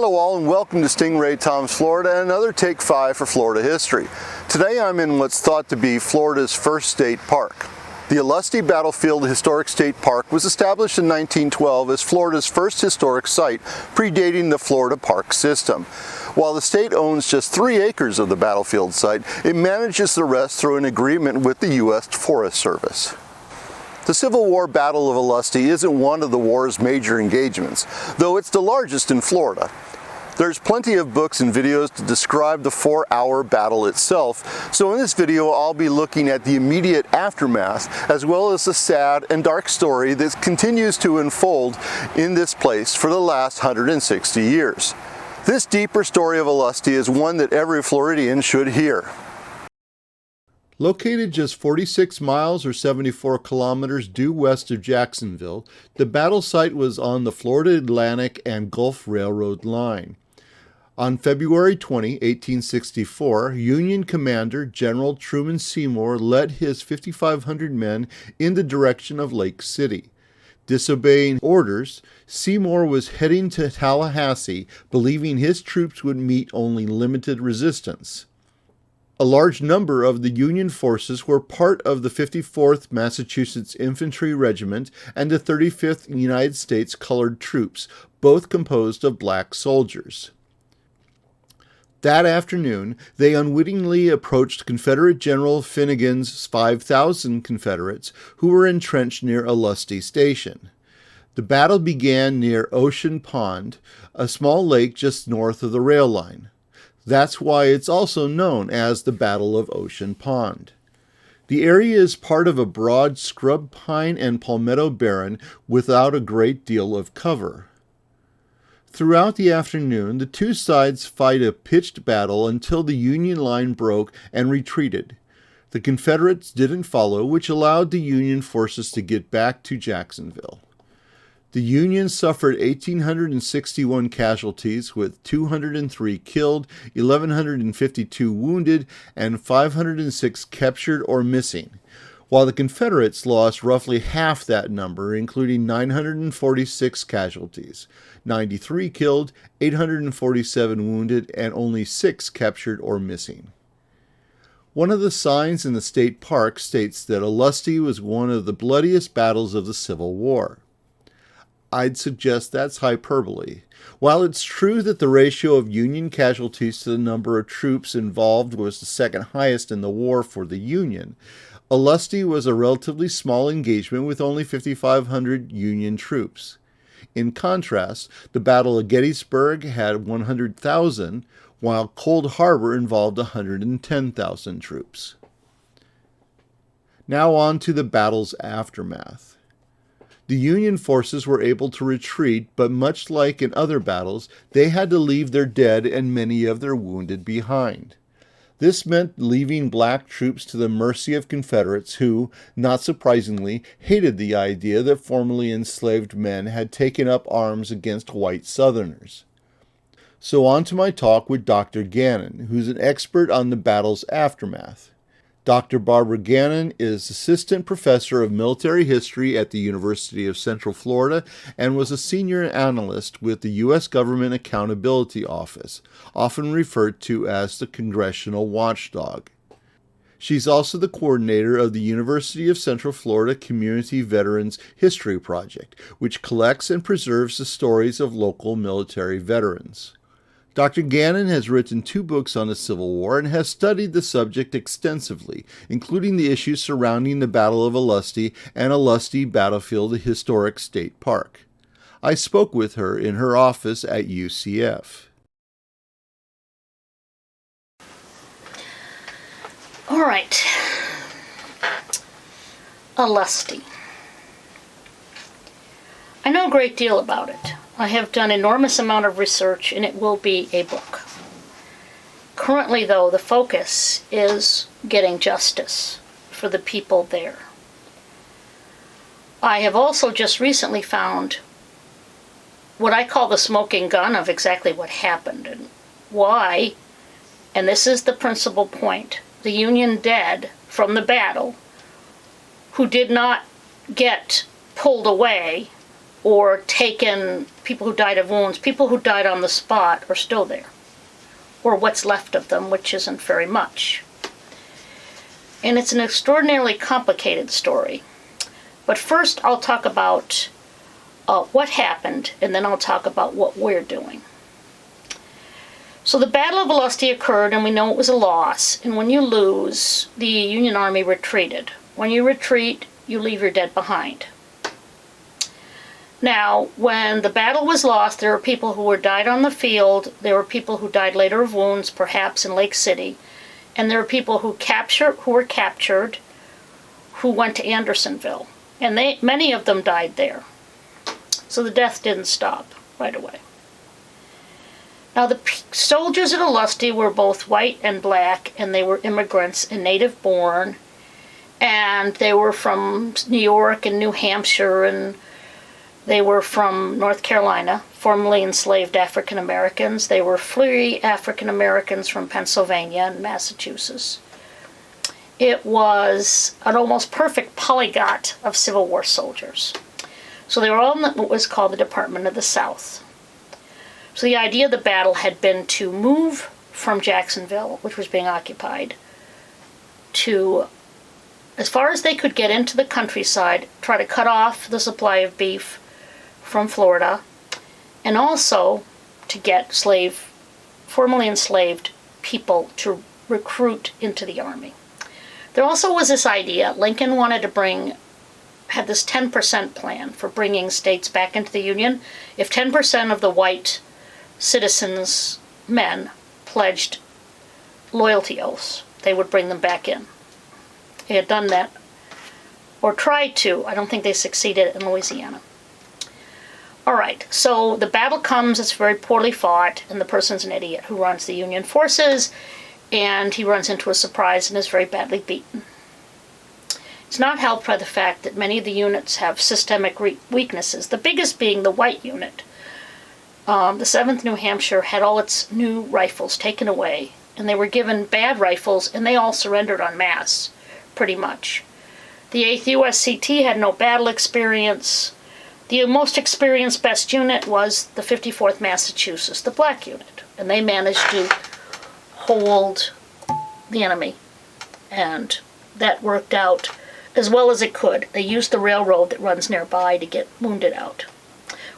Hello all and welcome to Stingray Tom's Florida and another Take 5 for Florida history. Today I'm in what's thought to be Florida's first state park. The Olustee Battlefield Historic State Park was established in 1912 as Florida's first historic site, predating the Florida park system. While the state owns just 3 acres of the battlefield site, it manages the rest through an agreement with the U.S. Forest Service. The Civil War Battle of Olustee isn't one of the war's major engagements, though it's the largest in Florida. There's plenty of books and videos to describe the 4-hour battle itself, so in this video I'll be looking at the immediate aftermath as well as the sad and dark story that continues to unfold in this place for the last 160 years. This deeper story of Olustee is one that every Floridian should hear. Located just 46 miles or 74 kilometers due west of Jacksonville, the battle site was on the Florida Atlantic and Gulf Railroad line. On February 20, 1864, Union Commander General Truman Seymour led his 5,500 men in the direction of Lake City. Disobeying orders, Seymour was heading to Tallahassee, believing his troops would meet only limited resistance. A large number of the Union forces were part of the 54th Massachusetts Infantry Regiment and the 35th United States Colored Troops, both composed of black soldiers. That afternoon, they unwittingly approached Confederate General Finnegan's 5,000 Confederates who were entrenched near Olustee Station. The battle began near Ocean Pond, a small lake just north of the rail line. That's why it's also known as the Battle of Ocean Pond. The area is part of a broad scrub pine and palmetto barren without a great deal of cover. Throughout the afternoon, the two sides fight a pitched battle until the Union line broke and retreated. The Confederates didn't follow, which allowed the Union forces to get back to Jacksonville. The Union suffered 1,861 casualties, with 203 killed, 1,152 wounded, and 506 captured or missing, while the Confederates lost roughly half that number, including 946 casualties, 93 killed, 847 wounded, and only 6 captured or missing. One of the signs in the state park states that Olustee was one of the bloodiest battles of the Civil War. I'd suggest that's hyperbole. While it's true that the ratio of Union casualties to the number of troops involved was the second highest in the war for the Union, Olustee was a relatively small engagement with only 5,500 Union troops. In contrast, the Battle of Gettysburg had 100,000, while Cold Harbor involved 110,000 troops. Now on to the battle's aftermath. The Union forces were able to retreat, but much like in other battles, they had to leave their dead and many of their wounded behind. This meant leaving black troops to the mercy of Confederates who, not surprisingly, hated the idea that formerly enslaved men had taken up arms against white Southerners. So on to my talk with Dr. Gannon, who's an expert on the battle's aftermath. Dr. Barbara Gannon is Assistant Professor of Military History at the University of Central Florida and was a Senior Analyst with the U.S. Government Accountability Office, often referred to as the Congressional Watchdog. She's also the coordinator of the University of Central Florida Community Veterans History Project, which collects and preserves the stories of local military veterans. Dr. Gannon has written 2 books on the Civil War and has studied the subject extensively, including the issues surrounding the Battle of Olustee and Olustee Battlefield Historic State Park. I spoke with her in her office at UCF. All right. Olustee. I know a great deal about it. I have done an enormous amount of research, and it will be a book. Currently, though, the focus is getting justice for the people there. I have also just recently found what I call the smoking gun of exactly what happened and why, and this is the principal point, the Union dead from the battle who did not get pulled away or taken people who died of wounds. People who died on the spot are still there, or what's left of them, which isn't very much. And it's an extraordinarily complicated story. But first I'll talk about what happened, and then I'll talk about what we're doing. So the Battle of Olustee occurred, and we know it was a loss. And when you lose, the Union Army retreated. When you retreat, you leave your dead behind. Now, when the battle was lost, there were people who died on the field. There were people who died later of wounds, perhaps in Lake City. And there were people who were captured, who went to Andersonville. And many of them died there. So the death didn't stop right away. Now, the soldiers at Olustee were both white and black, and they were immigrants and native born. And they were from New York and New Hampshire, and they were from North Carolina, formerly enslaved African Americans. They were free African Americans from Pennsylvania and Massachusetts. It was an almost perfect polyglot of Civil War soldiers. So they were all in what was called the Department of the South. So the idea of the battle had been to move from Jacksonville, which was being occupied, to as far as they could get into the countryside, try to cut off the supply of beef from Florida, and also to get formerly enslaved people to recruit into the army. There also was this idea, Lincoln wanted to had this 10% plan for bringing states back into the Union. If 10% of the white citizens, men, pledged loyalty oaths, they would bring them back in. They had done that, or tried to. I don't think they succeeded in Louisiana. All right, so the battle comes, it's very poorly fought, and the person's an idiot who runs the Union forces, and he runs into a surprise and is very badly beaten. It's not helped by the fact that many of the units have systemic weaknesses, the biggest being the white unit. The 7th New Hampshire had all its new rifles taken away, and they were given bad rifles, and they all surrendered en masse, pretty much. The 8th USCT had no battle experience. The most experienced best unit was the 54th Massachusetts, the black unit, and they managed to hold the enemy, and that worked out as well as it could. They used the railroad that runs nearby to get wounded out.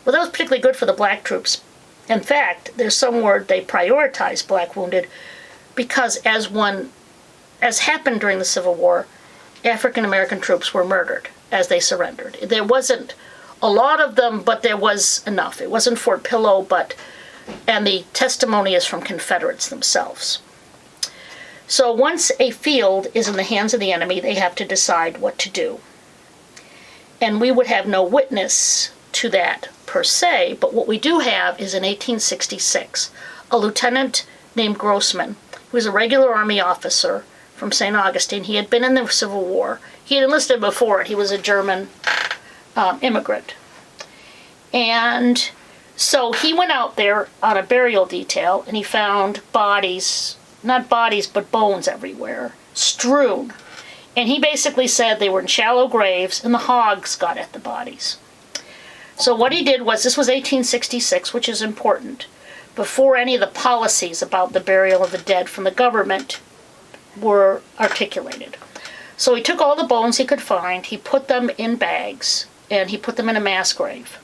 Well, that was particularly good for the black troops. In fact, there's some word they prioritized black wounded because as happened during the Civil War, African American troops were murdered as they surrendered. There wasn't a lot of them, but there was enough. It wasn't Fort Pillow, and the testimony is from Confederates themselves. So once a field is in the hands of the enemy, they have to decide what to do. And we would have no witness to that per se, but what we do have is in 1866, a lieutenant named Grossman, who was a regular Army officer from St. Augustine. He had been in the Civil War. He had enlisted before it. He was a German immigrant. And so he went out there on a burial detail, and he found bodies, not bodies, but bones everywhere, strewn. And he basically said they were in shallow graves, and the hogs got at the bodies. So what he did was, this was 1866, which is important, before any of the policies about the burial of the dead from the government were articulated. So he took all the bones he could find, he put them in bags, and he put them in a mass grave.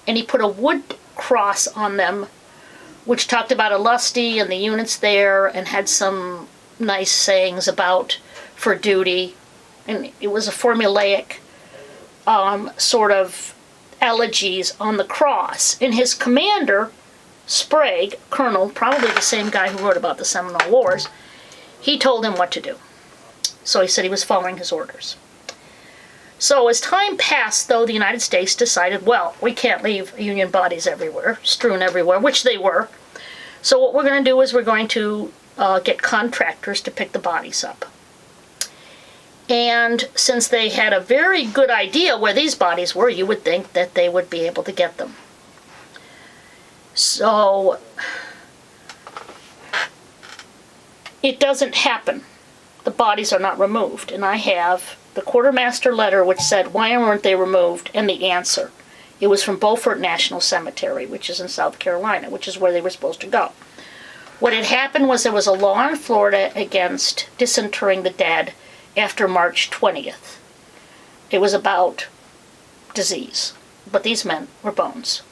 And he put a wood cross on them, which talked about Olustee and the units there, and had some nice sayings about for duty. And it was a formulaic sort of elegies on the cross. And his commander, Sprague, colonel, probably the same guy who wrote about the Seminole Wars, he told him what to do. So he said he was following his orders. So as time passed, though, the United States decided, well, we can't leave Union bodies everywhere, strewn everywhere, which they were. So what we're going to do is we're going to get contractors to pick the bodies up. And since they had a very good idea where these bodies were, you would think that they would be able to get them. So it doesn't happen. The bodies are not removed. And I have the quartermaster letter which said, why weren't they removed? And the answer. It was from Beaufort National Cemetery, which is in South Carolina, which is where they were supposed to go. What had happened was there was a law in Florida against disinterring the dead after March 20th. It was about disease, but these men were bones.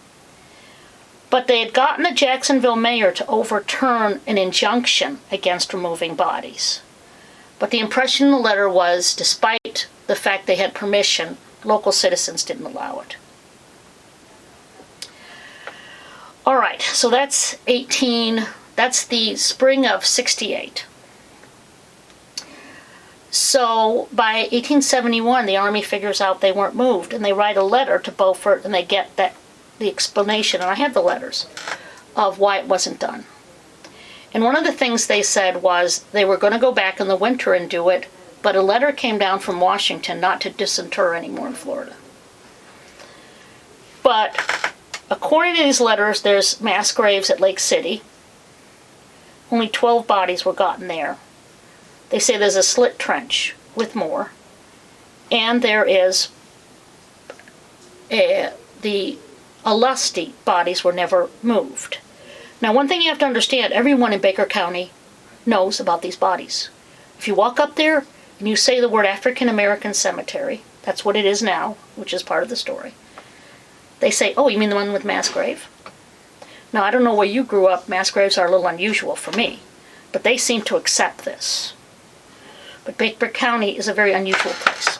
But they had gotten the Jacksonville mayor to overturn an injunction against removing bodies. But the impression in the letter was, despite the fact they had permission, local citizens didn't allow it. All right, so that's the spring of 68. So by 1871, the Army figures out they weren't moved, and they write a letter to Beaufort, and they get the explanation, and I have the letters, of why it wasn't done. And one of the things they said was they were going to go back in the winter and do it, but a letter came down from Washington not to disinter anymore in Florida. But according to these letters, there's mass graves at Lake City. Only 12 bodies were gotten there. They say there's a slit trench with more. And there is the Olustee bodies were never moved. Now, one thing you have to understand, everyone in Baker County knows about these bodies. If you walk up there and you say the word African American Cemetery, that's what it is now, which is part of the story, they say, oh, you mean the one with mass grave? Now, I don't know where you grew up. Mass graves are a little unusual for me, but they seem to accept this. But Baker County is a very unusual place.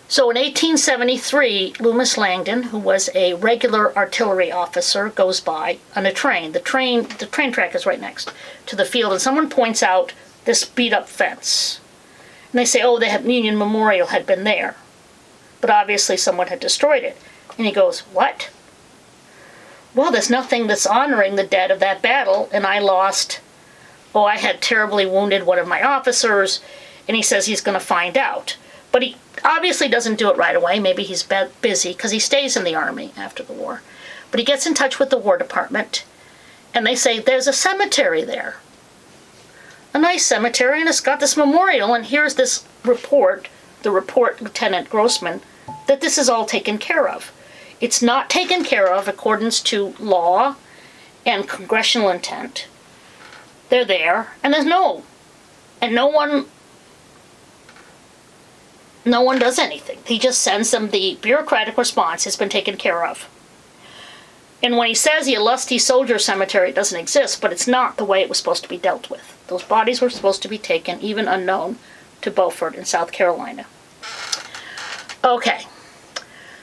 So in 1873, Loomis Langdon, who was a regular artillery officer, goes by on a train. The train track is right next to the field, and someone points out this beat-up fence. And they say, oh, the Union Memorial had been there. But obviously someone had destroyed it. And he goes, what? Well, there's nothing that's honoring the dead of that battle, and I had terribly wounded one of my officers, and he says he's going to find out. But he obviously doesn't do it right away. Maybe he's busy, because he stays in the Army after the war. But he gets in touch with the War Department, and they say, there's a cemetery there. A nice cemetery, and it's got this memorial, and here's this report, Lieutenant Grossman, that this is all taken care of. It's not taken care of according to law and congressional intent. They're there, and no one does anything. He just sends them the bureaucratic response, has been taken care of. And when he says the Olustee Soldier Cemetery doesn't exist, but it's not the way it was supposed to be dealt with. Those bodies were supposed to be taken, even unknown, to Beaufort in South Carolina. Okay.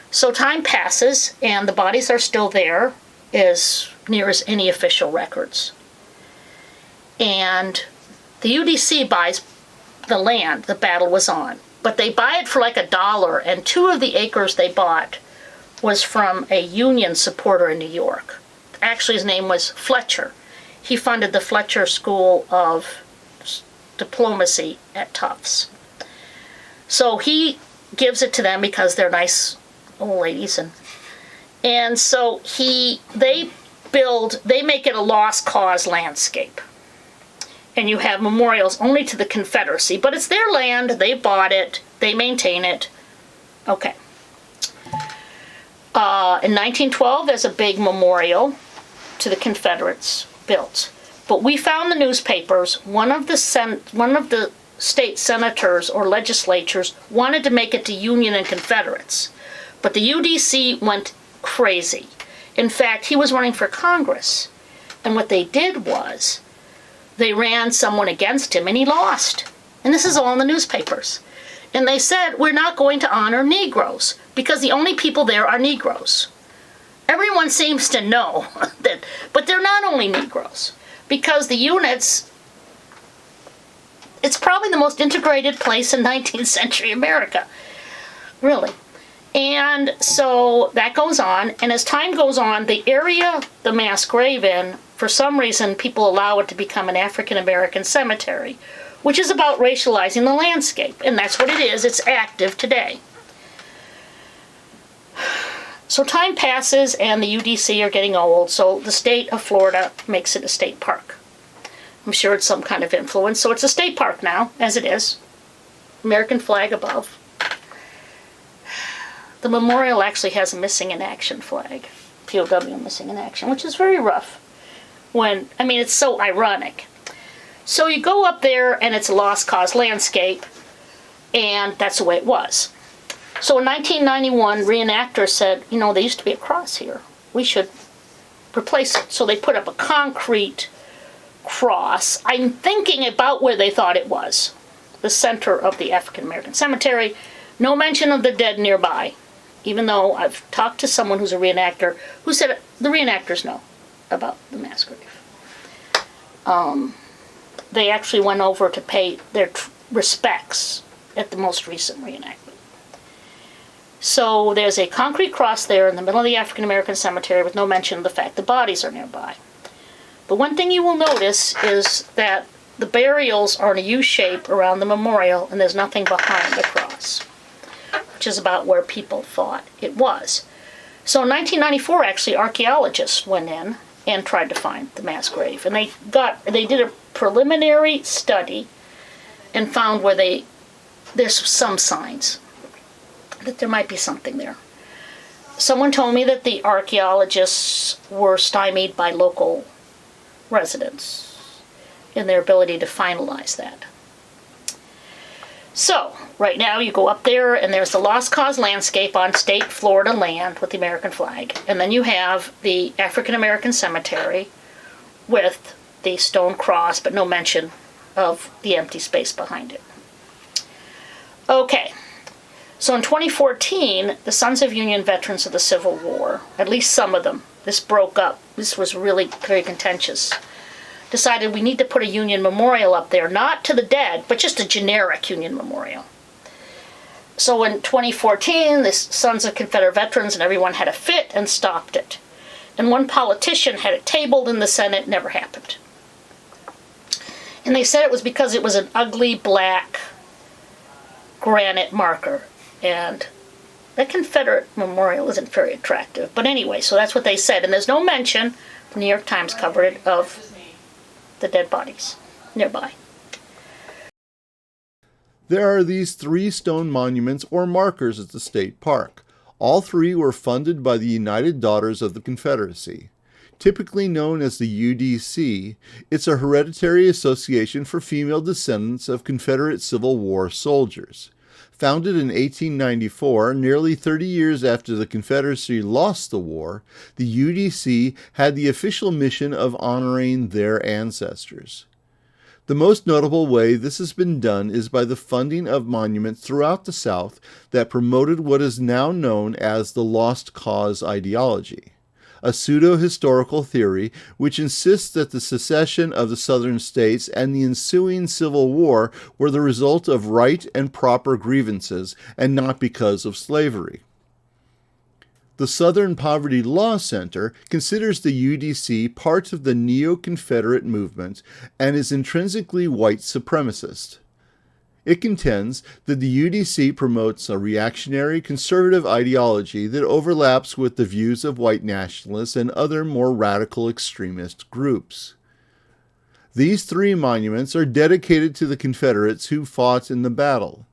So time passes, and the bodies are still there, as near as any official records. And the UDC buys the land the battle was on. But they buy it for like $1, and 2 of the acres they bought was from a Union supporter in New York. Actually, his name was Fletcher. He funded the Fletcher School of Diplomacy at Tufts. So he gives it to them because they're nice old ladies, and so they make it a lost cause landscape. And you have memorials only to the Confederacy, but it's their land, they bought it, they maintain it. Okay. In 1912, there's a big memorial to the Confederates built. But we found the newspapers, one of the state senators or legislatures wanted to make it to Union and Confederates. But the UDC went crazy. In fact, he was running for Congress. And what they did was, they ran someone against him, and he lost. And this is all in the newspapers. And they said, we're not going to honor Negroes, because the only people there are Negroes. Everyone seems to know that, but they're not only Negroes, because the units, it's probably the most integrated place in 19th century America. Really. And so that goes on, and as time goes on, the area the mass grave in, for some reason, people allow it to become an African American cemetery, which is about racializing the landscape, and that's what it is. It's active today. So time passes, and the UDC are getting old, so the state of Florida makes it a state park. I'm sure it's some kind of influence, so it's a state park now, as it is. American flag above. the memorial actually has a missing in action flag, POW missing in action, which is very rough. It's so ironic. So you go up there and it's a lost cause landscape, and that's the way it was. So in 1991, reenactors said, there used to be a cross here. We should replace it. So they put up a concrete cross. I'm thinking about where they thought it was, the center of the African American cemetery. No mention of the dead nearby, even though I've talked to someone who's a reenactor who said the reenactors know about the mass grave. They actually went over to pay their respects at the most recent reenactment. So there's a concrete cross there in the middle of the African American cemetery with no mention of the fact the bodies are nearby. But one thing you will notice is that the burials are in a U shape around the memorial, and there's nothing behind the cross, which is about where people thought it was. So in 1994, actually, archaeologists went in and tried to find the mass grave, and they did a preliminary study and found where there's some signs that there might be something there. Someone told me that the archaeologists were stymied by local residents in their ability to finalize that. So, right now you go up there and there's the Lost Cause landscape on state Florida land with the American flag. And then you have the African American cemetery with the stone cross, but no mention of the empty space behind it. Okay. So in 2014, the Sons of Union veterans of the Civil War, at least some of them, this broke up. This was really very contentious. Decided we need to put a Union memorial up there, not to the dead, but just a generic Union memorial. So in 2014, the Sons of Confederate Veterans and everyone had a fit and stopped it. And one politician had it tabled in the Senate, never happened. And they said it was because it was an ugly black granite marker. And that Confederate memorial isn't very attractive. But anyway, so that's what they said. And there's no mention, the New York Times covered it, of the dead bodies nearby. There are these 3 stone monuments or markers at the state park. All 3 were funded by the United Daughters of the Confederacy. Typically known as the UDC, it's a hereditary association for female descendants of Confederate Civil War soldiers. Founded in 1894, nearly 30 years after the Confederacy lost the war, the UDC had the official mission of honoring their ancestors. The most notable way this has been done is by the funding of monuments throughout the South that promoted what is now known as the Lost Cause ideology, a pseudo-historical theory which insists that the secession of the Southern states and the ensuing Civil War were the result of right and proper grievances and not because of slavery. The Southern Poverty Law Center considers the UDC part of the neo-Confederate movement and is intrinsically white supremacist. It contends that the UDC promotes a reactionary conservative ideology that overlaps with the views of white nationalists and other more radical extremist groups. These 3 monuments are dedicated to the Confederates who fought in the battle.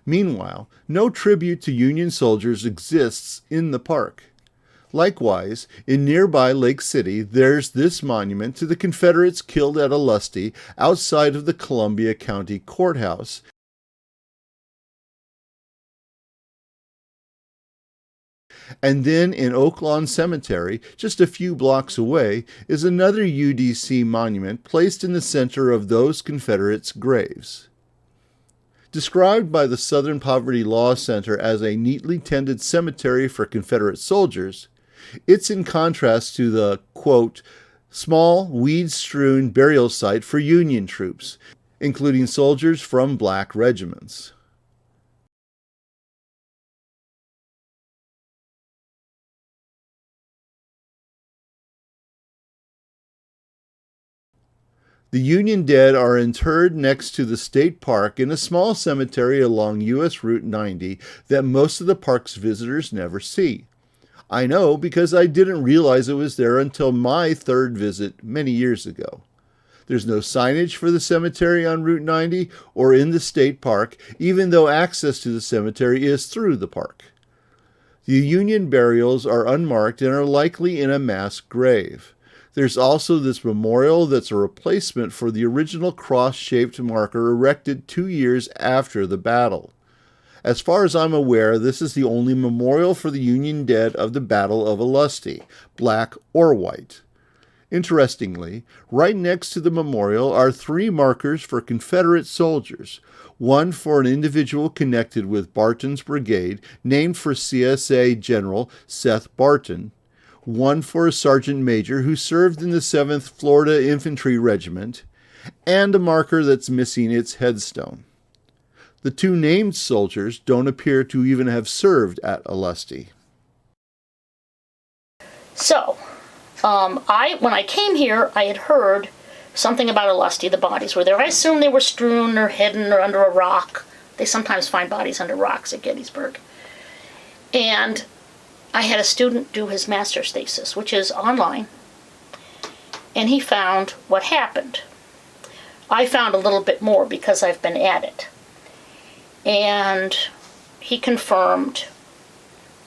Meanwhile, no tribute to Union soldiers exists in the park. Likewise, in nearby Lake City, there's this monument to the Confederates killed at Olustee outside of the Columbia County Courthouse. And then in Oak Lawn Cemetery, just a few blocks away, is another UDC monument placed in the center of those Confederates' graves. Described by the Southern Poverty Law Center as a neatly tended cemetery for Confederate soldiers, it's in contrast to the, quote, small, weed-strewn burial site for Union troops, including soldiers from black regiments. The Union dead are interred next to the state park in a small cemetery along U.S. Route 90 that most of the park's visitors never see. I know because I didn't realize it was there until my 3rd visit many years ago. There's no signage for the cemetery on Route 90 or in the state park, even though access to the cemetery is through the park. The Union burials are unmarked and are likely in a mass grave. There's also this memorial that's a replacement for the original cross-shaped marker erected 2 years after the battle. As far as I'm aware, this is the only memorial for the Union dead of the Battle of Olustee, black or white. Interestingly, right next to the memorial are 3 markers for Confederate soldiers, one for an individual connected with Barton's brigade, named for CSA General Seth Barton, one for a sergeant major who served in the 7th Florida Infantry Regiment, and a marker that's missing its headstone. The 2 named soldiers don't appear to even have served at Olustee. So, when I came here, I had heard something about Olustee. The bodies were there. I assumed they were strewn or hidden or under a rock. They sometimes find bodies under rocks at Gettysburg. And I had a student do his master's thesis, which is online, and he found what happened. I found a little bit more because I've been at it. And he confirmed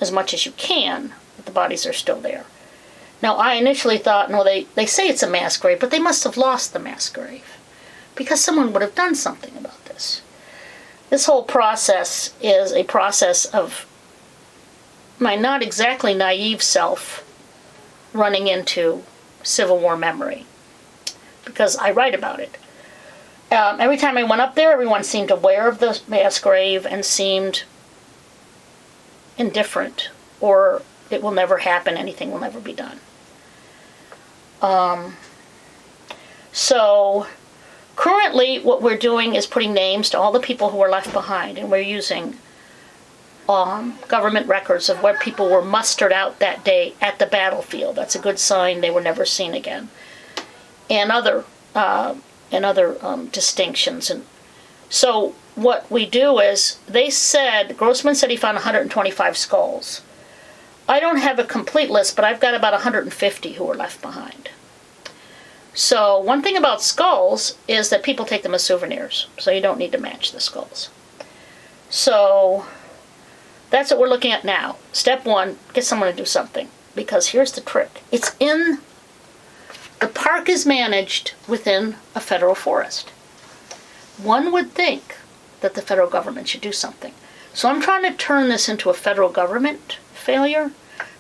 as much as you can that the bodies are still there. Now, I initially thought, no, they say it's a mass grave, but they must have lost the mass grave because someone would have done something about this. This whole process is a process of my not exactly naive self running into Civil War memory because I write about it. Every time I went up there, everyone seemed aware of the mass grave and seemed indifferent, or it will never happen, anything will never be done. So currently what we're doing is putting names to all the people who were left behind, and we're using government records of where people were mustered out that day at the battlefield. That's a good sign they were never seen again. And other distinctions. And so what we do is, Grossman said he found 125 skulls. I don't have a complete list, but I've got about 150 who were left behind. So one thing about skulls is that people take them as souvenirs, so you don't need to match the skulls. So that's what we're looking at now. Step 1, get someone to do something, because here's the trick. The park is managed within a federal forest. One would think that the federal government should do something. So I'm trying to turn this into a federal government failure,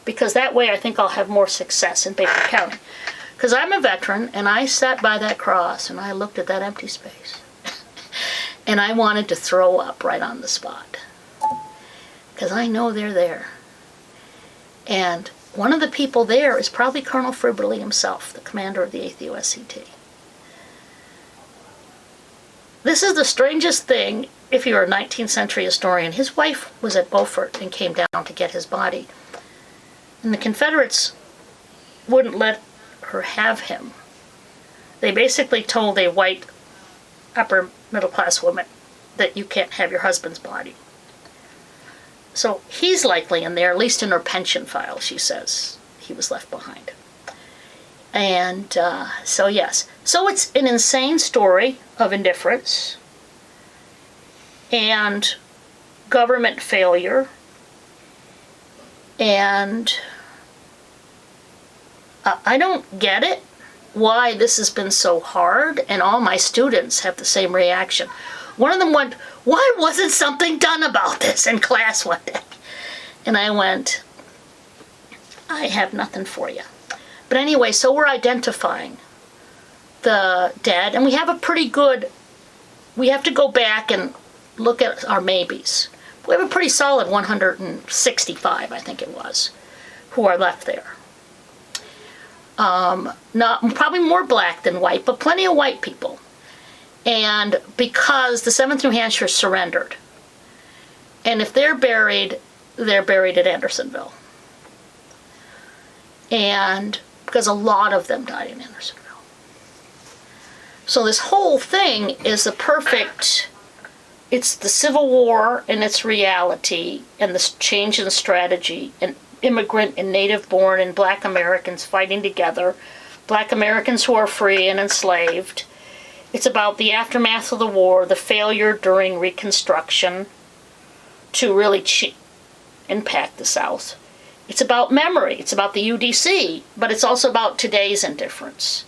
because that way I think I'll have more success in Baker County. Because I'm a veteran, and I sat by that cross, and I looked at that empty space. And I wanted to throw up right on the spot. Because I know they're there. And one of the people there is probably Colonel Fribberly himself, the commander of the 8th USCT. This is the strangest thing if you're a 19th century historian. His wife was at Beaufort and came down to get his body. And the Confederates wouldn't let her have him. They basically told a white upper middle class woman that you can't have your husband's body. So he's likely in there, at least in her pension file, she says. He was left behind. And so yes. So it's an insane story of indifference and government failure. And I don't get it, why this has been so hard, and all my students have the same reaction. One of them went, "Why wasn't something done about this?" in class one day. And I went, I have nothing for you. But anyway, so we're identifying the dead, and we have we have to go back and look at our maybes. We have a pretty solid 165, I think it was, who are left there. Not probably more black than white, but plenty of white people. And because the 7th New Hampshire surrendered, and if they're buried at Andersonville. And because a lot of them died in Andersonville. So this whole thing is it's the Civil War and its reality, and this change in strategy, and immigrant and native-born and black Americans fighting together, black Americans who are free and enslaved. It's about the aftermath of the war, the failure during Reconstruction to really impact the South. It's about memory. It's about the UDC, but it's also about today's indifference.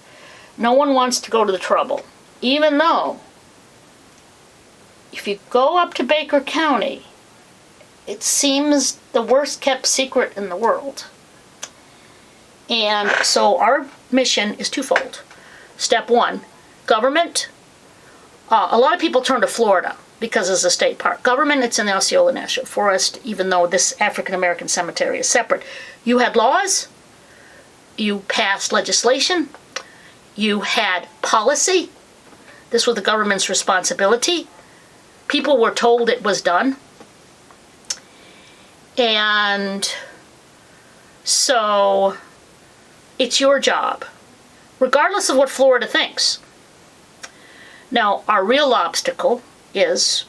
No one wants to go to the trouble, even though if you go up to Baker County, it seems the worst kept secret in the world. And so our mission is twofold. Step one, government. A lot of people turn to Florida because it's a state park. Government, it's in the Osceola National Forest, even though this African American cemetery is separate. You had laws, you passed legislation, you had policy. This was the government's responsibility. People were told it was done. And so it's your job, regardless of what Florida thinks. Now, our real obstacle is,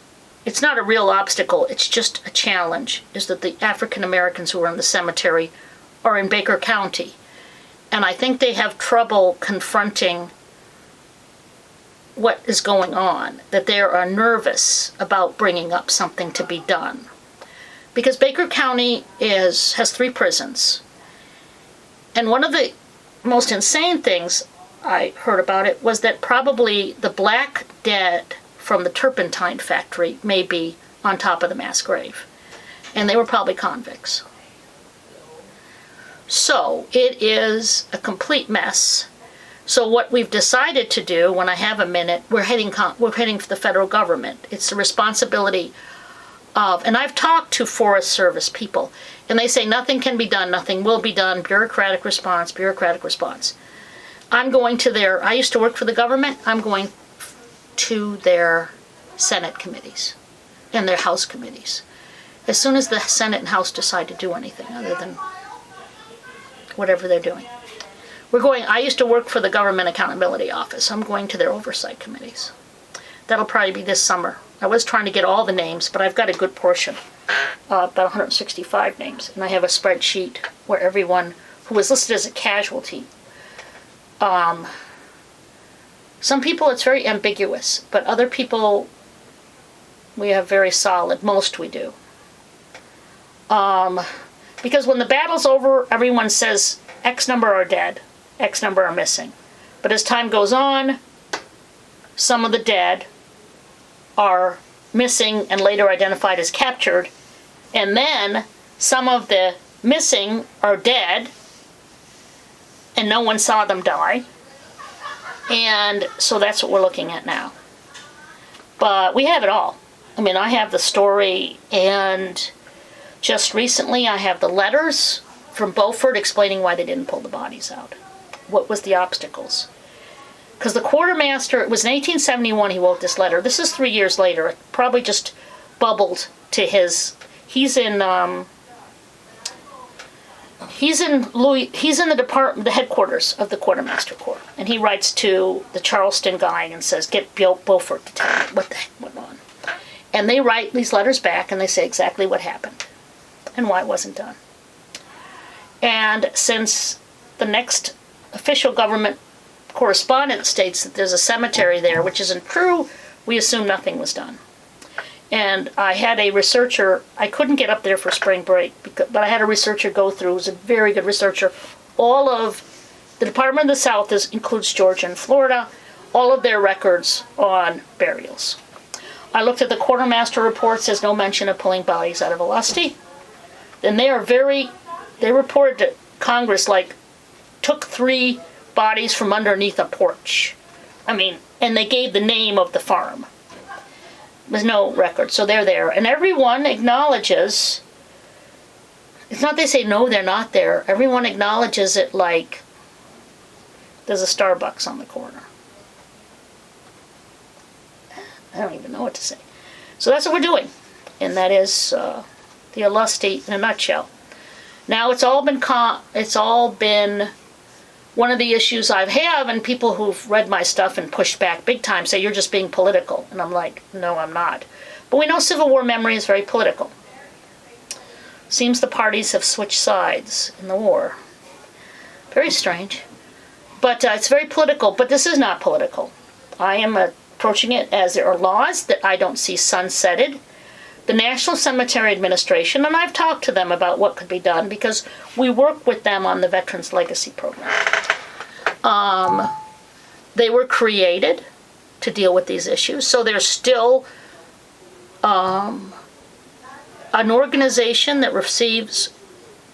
it's not a real obstacle, it's just a challenge, is that the African Americans who are in the cemetery are in Baker County. And I think they have trouble confronting what is going on, that they are nervous about bringing up something to be done. Because Baker County has 3 prisons. And one of the most insane things I heard about it was that probably the black dead from the turpentine factory may be on top of the mass grave. And they were probably convicts. So it is a complete mess. So what we've decided to do, when I have a minute, we're heading for the federal government. It's the responsibility of, and I've talked to Forest Service people, and they say nothing can be done, nothing will be done, bureaucratic response, bureaucratic response. I'm going to I used to work for the government, I'm going to their Senate committees and their House committees. As soon as the Senate and House decide to do anything other than whatever they're doing. I used to work for the Government Accountability Office. I'm going to their oversight committees. That'll probably be this summer. I was trying to get all the names, but I've got a good portion, about 165 names. And I have a spreadsheet where everyone who was listed as a casualty. Some people it's very ambiguous, but other people we have very solid. Most we do. Because when the battle's over, everyone says X number are dead, X number are missing. But as time goes on, some of the dead are missing and later identified as captured, and then some of the missing are dead and no one saw them die. And so that's what we're looking at now. But we have it all. I mean, I have the story, and just recently I have the letters from Beaufort explaining why they didn't pull the bodies out. What was the obstacles? Because the quartermaster, it was in 1871 he wrote this letter. This is 3 years later. It probably just bubbled to he's in the department, the headquarters of the Quartermaster Corps. And he writes to the Charleston guy and says, get Beaufort to tell me what the heck went on. And they write these letters back and they say exactly what happened and why it wasn't done. And since the next official government correspondent states that there's a cemetery there, which isn't true, we assume nothing was done. And I had a researcher, I couldn't get up there for spring break, but I had a researcher go through, who was a very good researcher, all of the Department of the South includes Georgia and Florida, all of their records on burials. I looked at the quartermaster reports, there's no mention of pulling bodies out of Olustee. And they reported to Congress like, took 3 bodies from underneath a porch. I mean, and they gave the name of the farm. There's no record, so they're there. And everyone acknowledges, it's not they say no, they're not there. Everyone acknowledges it like there's a Starbucks on the corner. I don't even know what to say. So that's what we're doing. And that is the Olustee in a nutshell. Now it's all been one of the issues I have, and people who've read my stuff and pushed back big time say you're just being political. And I'm like, no, I'm not. But we know Civil War memory is very political. Seems the parties have switched sides in the war. Very strange. But it's very political, but this is not political. I am approaching it as there are laws that I don't see sunsetted. the National Cemetery Administration, and I've talked to them about what could be done because we work with them on the Veterans Legacy Program. They were created to deal with these issues, so there's still an organization that receives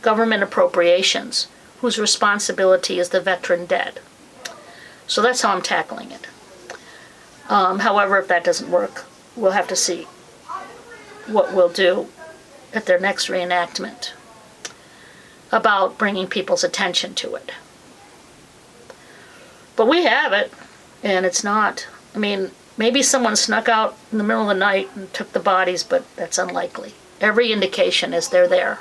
government appropriations whose responsibility is the veteran dead. So that's how I'm tackling it. However, if that doesn't work, we'll have to see what we'll do at their next reenactment about bringing people's attention to it. But we have it, and it's not, I mean, maybe someone snuck out in the middle of the night and took the bodies, but that's unlikely. Every indication is they're there.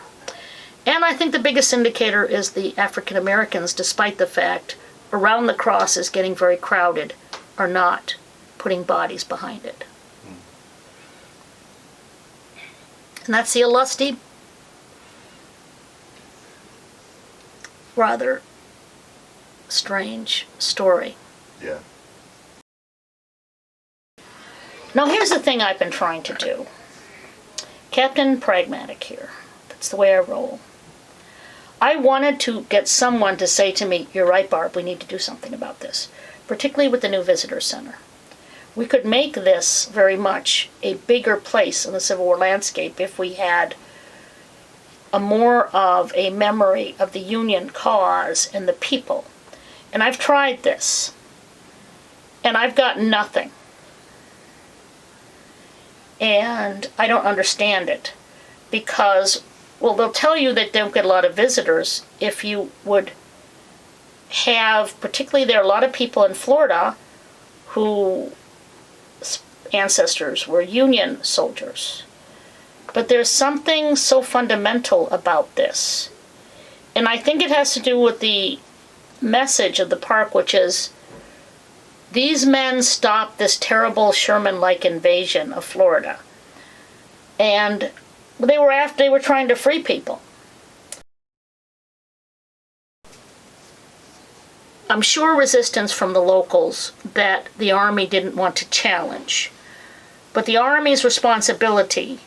And I think the biggest indicator is the African Americans, despite the fact around the cross is getting very crowded, are not putting bodies behind it. And that's the Olustee. Rather strange story. Yeah. Now here's the thing I've been trying to do. Captain Pragmatic here. That's the way I roll. I wanted to get someone to say to me, "You're right, Barb, we need to do something about this," particularly with the new visitor center. We could make this very much a bigger place in the Civil War landscape if we had a more of a memory of the Union cause and the people. And I've tried this, and I've got nothing. And I don't understand it, because, well, they'll tell you that they don't get a lot of visitors if you would have, particularly there are a lot of people in Florida whose ancestors were Union soldiers. But there's something so fundamental about this. And I think it has to do with the message of the park, which is, these men stopped this terrible Sherman-like invasion of Florida. And they were trying to free people. I'm sure resistance from the locals that the Army didn't want to challenge. But the Army's responsibility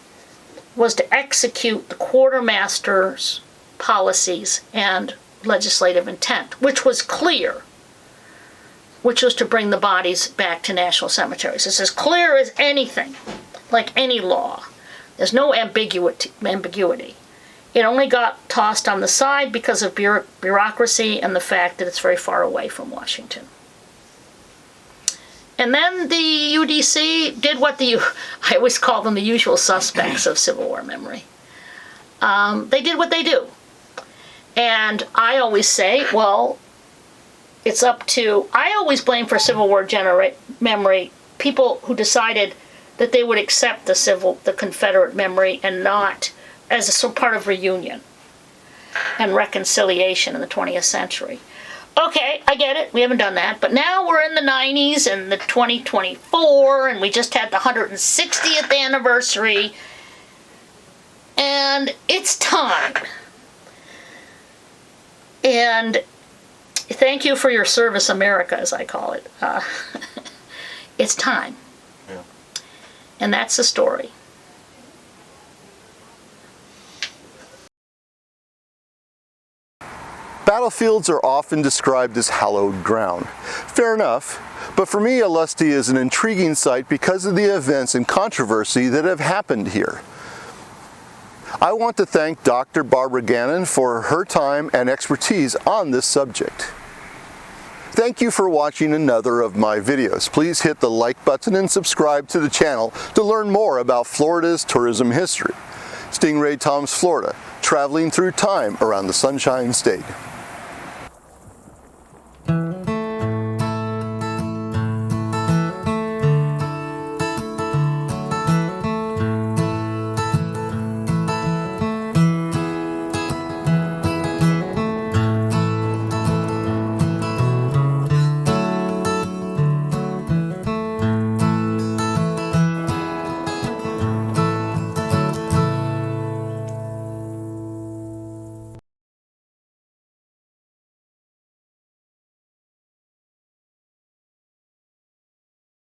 was to execute the quartermaster's policies and legislative intent, which was clear, which was to bring the bodies back to national cemeteries. It's as clear as anything, like any law. There's no ambiguity. It only got tossed on the side because of bureaucracy and the fact that it's very far away from Washington. And then the UDC did what I always call them the usual suspects of Civil War memory. They did what they do. And I always say, well, it's up to, I always blame for Civil War memory people who decided that they would accept the Confederate memory and not as a part of reunion and reconciliation in the 20th century. Okay, I get it, we haven't done that, but now we're in the 90s and the 2024, and we just had the 160th anniversary, and it's time. And thank you for your service, America, as I call it. It's time. Yeah. And that's the story. Battlefields are often described as hallowed ground. Fair enough, but for me, Olustee is an intriguing site because of the events and controversy that have happened here. I want to thank Dr. Barbara Gannon for her time and expertise on this subject. Thank you for watching another of my videos. Please hit the like button and subscribe to the channel to learn more about Florida's tourism history. Stingray Tom's Florida, traveling through time around the Sunshine State.